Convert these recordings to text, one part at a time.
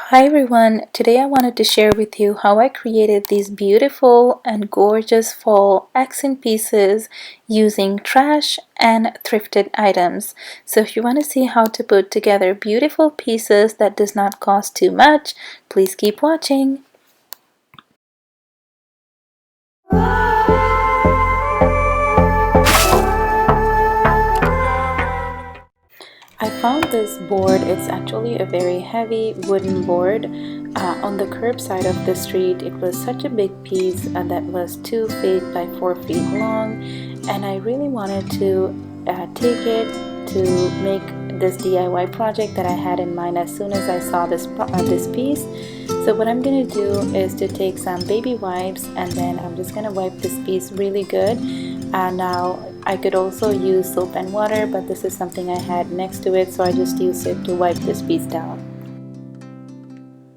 Hi everyone, today I wanted to share with you how I created these beautiful and gorgeous fall accent pieces using trash and thrifted items. So if you want to see how to put together beautiful pieces that does not cost too much, please keep watching. I found this board. It's actually a very heavy wooden board on the curb side of the street. It was such a big piece that was 2 feet by 4 feet long, and I really wanted to take it to make this DIY project that I had in mind as soon as I saw this piece. So what I'm gonna do is to take some baby wipes, and then I'm just gonna wipe this piece really good. Now I could also use soap and water, but this is something I had next to it, so I just used it to wipe this piece down.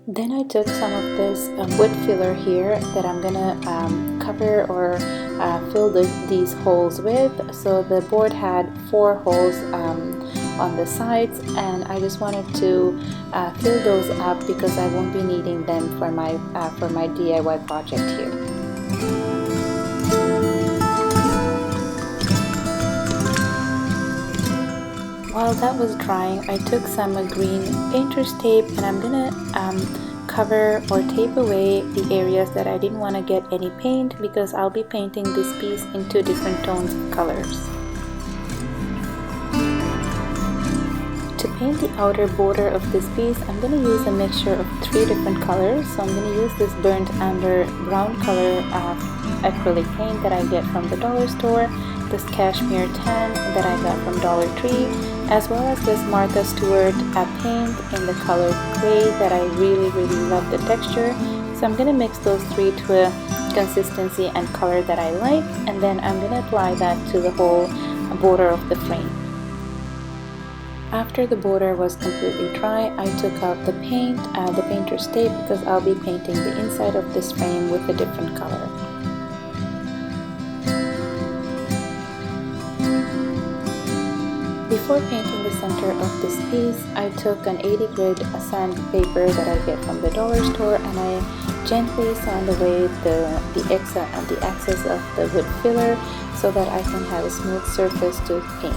Then I took some of this wood filler here that I'm gonna cover or fill these holes with. So the board had 4 holes on the sides, and I just wanted to fill those up because I won't be needing them for my DIY project here. While that was drying, I took some green painter's tape, and I'm gonna cover or tape away the areas that I didn't want to get any paint, because I'll be painting this piece in 2 different tones of colors. To paint the outer border of this piece, I'm going to use a mixture of 3 different colors. So I'm going to use this burnt umber brown color acrylic paint that I get from the dollar store, this cashmere tan that I got from Dollar Tree, as well as this Martha Stewart paint in the color gray that I really love the texture. So I'm going to mix those 3 to a consistency and color that I like, and then I'm going to apply that to the whole border of the frame. After the border was completely dry, I took out the paint, the painter's tape, because I'll be painting the inside of this frame with a different color. Before painting the center of this piece, I took an 80 grit sandpaper that I get from the dollar store, and I gently sand away the excess of the wood filler so that I can have a smooth surface to paint.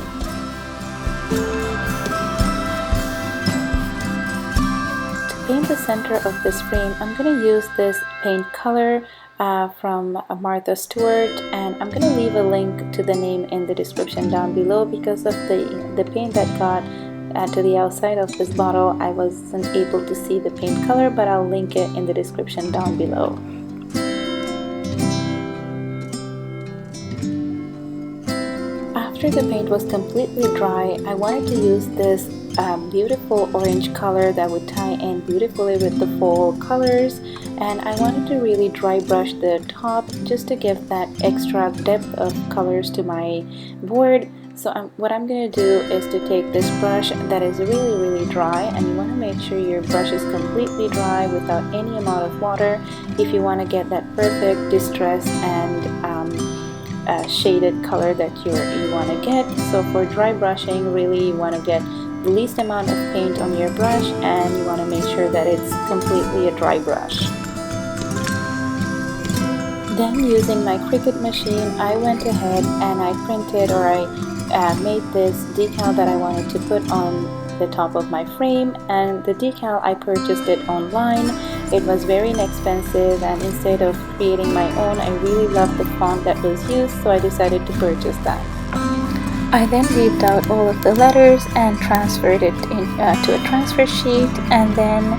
To paint the center of this frame, I'm going to use this paint color from Martha Stewart, and I'm going to leave a link to the name in the description down below. Because of the paint that got to the outside of this bottle, I wasn't able to see the paint color, but I'll link it in the description down below. After the paint was completely dry, I wanted to use this beautiful orange color that would tie in beautifully with the fall colors, and I wanted to really dry brush the top just to give that extra depth of colors to my board. So what I'm going to do is to take this brush that is really dry, and you want to make sure your brush is completely dry without any amount of water if you want to get that perfect distress and shaded color that you want to get. So for dry brushing, really you want to get the least amount of paint on your brush, and you want to make sure that it's completely a dry brush. Then, using my Cricut machine, I went ahead and I printed, or I made this decal that I wanted to put on the top of my frame. And the decal, I purchased it online. It was very inexpensive, and instead of creating my own, I really loved the font that was used, so I decided to purchase that. I then ripped out all of the letters and transferred it to a transfer sheet, and then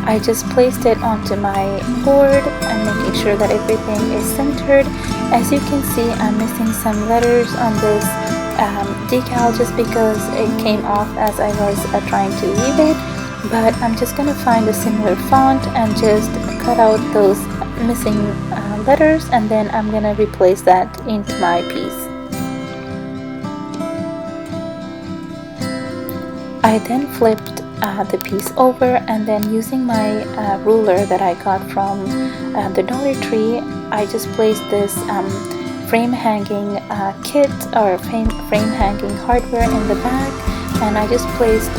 I just placed it onto my board and making sure that everything is centered. As you can see, I'm missing some letters on this decal just because it came off as I was trying to weave it, but I'm just going to find a similar font and just cut out those missing letters, and then I'm going to replace that into my piece. I then flipped the piece over, and then using my ruler that I got from the Dollar Tree, I just placed this frame hanging kit or frame hanging hardware in the back and I just placed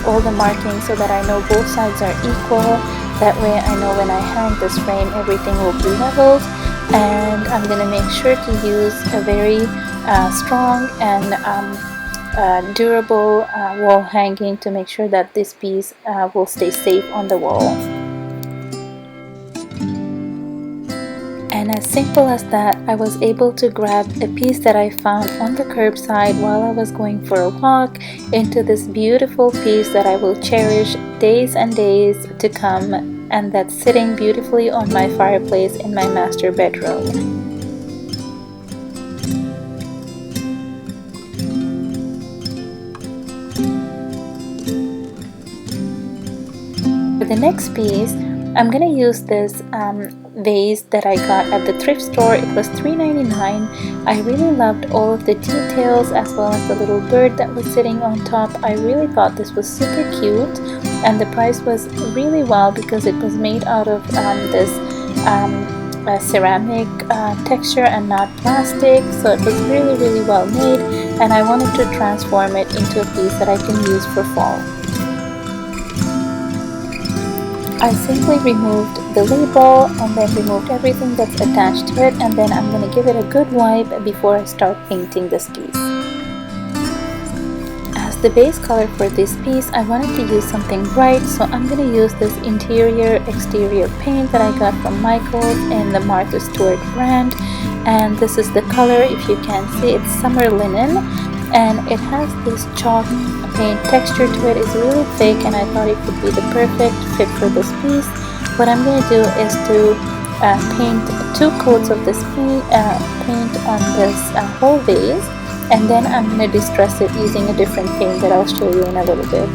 all the markings so that I know both sides are equal. That way I know when I hang this frame everything will be leveled. And I'm going to make sure to use a very strong and durable wall hanging to make sure that this piece will stay safe on the wall. And as simple as that, I was able to grab a piece that I found on the curbside while I was going for a walk into this beautiful piece that I will cherish days and days to come, and that's sitting beautifully on my fireplace in my master bedroom. For the next piece, I'm gonna use this vase that I got at the thrift store. It was $3.99. I really loved all of the details as well as the little bird that was sitting on top. I really thought this was super cute, and the price was really well because it was made out of this ceramic texture and not plastic, so it was really well made, and I wanted to transform it into a piece that I can use for fall. I simply removed the label and then removed everything that's attached to it, and then I'm going to give it a good wipe before I start painting this piece. As the base color for this piece, I wanted to use something bright, so I'm going to use this interior exterior paint that I got from Michaels in the Martha Stewart brand, and this is the color. If you can see, it's summer linen, and it has this chalk paint texture to it. It's really thick, and I thought it would be the perfect fit for this piece. What I'm going to do is to paint 2 coats of this paint on this whole vase, and then I'm going to distress it using a different paint that I'll show you in a little bit.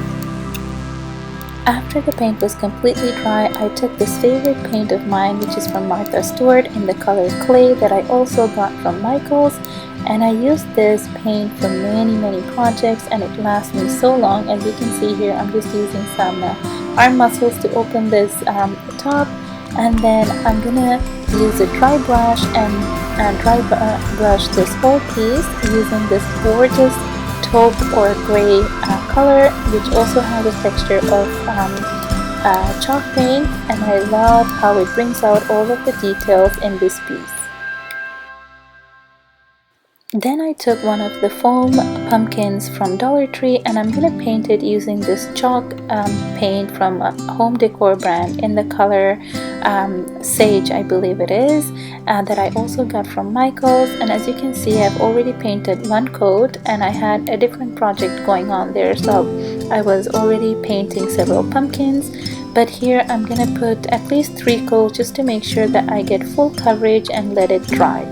After the paint was completely dry, I took this favorite paint of mine, which is from Martha Stewart in the color Clay, that I also got from Michaels, and I used this paint for many projects, and it lasts me so long. As you can see here, I'm just using some arm muscles to open this top, and then I'm gonna use a dry brush and brush this whole piece using this gorgeous taupe or gray color, which also has a texture of chalk paint, and I love how it brings out all of the details in this piece. Then I took one of the foam pumpkins from Dollar Tree, and I'm going to paint it using this chalk paint from a home decor brand in the color Sage, I believe it is, that I also got from Michaels. And as you can see, I've already painted 1 coat, and I had a different project going on there, so I was already painting several pumpkins. But here I'm going to put at least 3 coats just to make sure that I get full coverage and let it dry.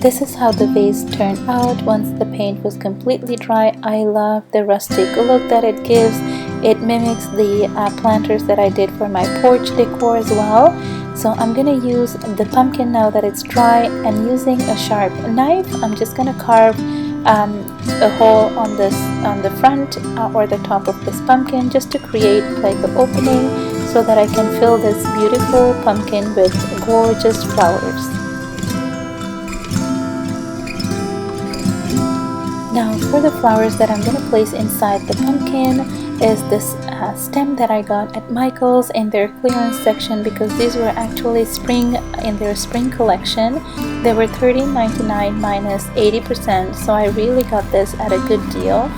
This is how the vase turned out once the paint was completely dry. I love the rustic look that it gives. It mimics the planters that I did for my porch decor as well. So I'm going to use the pumpkin now that it's dry, and using a sharp knife, I'm just going to carve a hole on the front or the top of this pumpkin, just to create like an opening so that I can fill this beautiful pumpkin with gorgeous flowers. Now for the flowers that I'm going to place inside the pumpkin is this stem that I got at Michaels in their clearance section, because these were actually spring in their spring collection. They were $13.99 minus 80%, so I really got this at a good deal.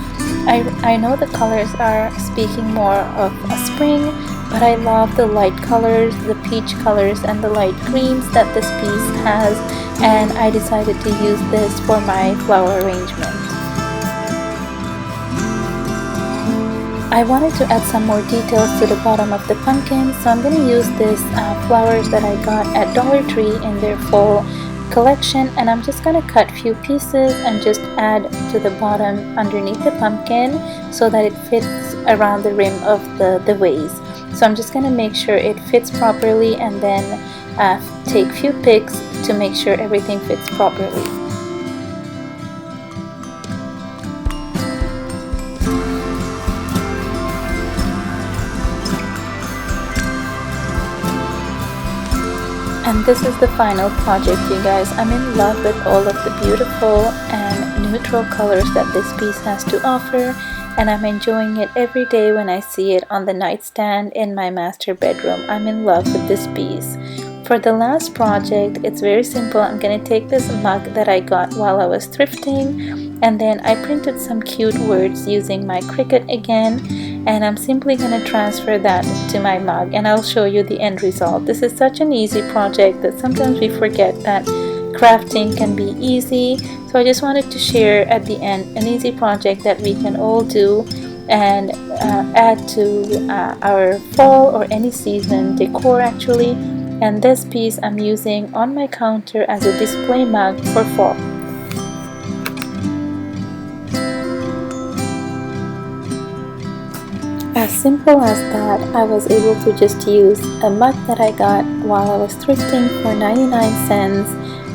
I know the colors are speaking more of a spring, but I love the light colors, the peach colors and the light greens that this piece has, and I decided to use this for my flower arrangement. I wanted to add some more details to the bottom of the pumpkin, so I'm going to use these flowers that I got at Dollar Tree in their fall collection, and I'm just going to cut a few pieces and just add to the bottom underneath the pumpkin so that it fits around the rim of the vase. So I'm just going to make sure it fits properly, and then take a few pics to make sure everything fits properly. And this is the final project, you guys. I'm in love with all of the beautiful and neutral colors that this piece has to offer, and I'm enjoying it every day when I see it on the nightstand in my master bedroom. I'm in love with this piece. For the last project, it's very simple. I'm going to take this mug that I got while I was thrifting, and then I printed some cute words using my Cricut again, and I'm simply going to transfer that to my mug, and I'll show you the end result. This is such an easy project that sometimes we forget that crafting can be easy. So I just wanted to share at the end an easy project that we can all do and add to our fall or any season decor actually. And this piece I'm using on my counter as a display mug for fall. As simple as that, I was able to just use a mug that I got while I was thrifting for 99 cents,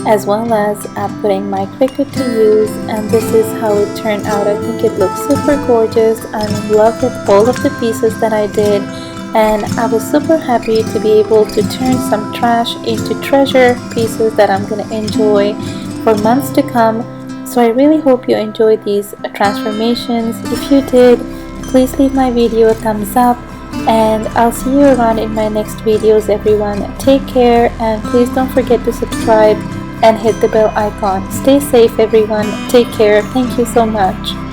as well as putting my Cricut to use, and this is how it turned out. I think it looks super gorgeous. I'm in love with all of the pieces that I did, and I was super happy to be able to turn some trash into treasure pieces that I'm going to enjoy for months to come. So I really hope you enjoyed these transformations. If you did, please leave my video a thumbs up, and I'll see you around in my next videos, everyone. Take care, and please don't forget to subscribe and hit the bell icon. Stay safe, everyone. Take care. Thank you so much.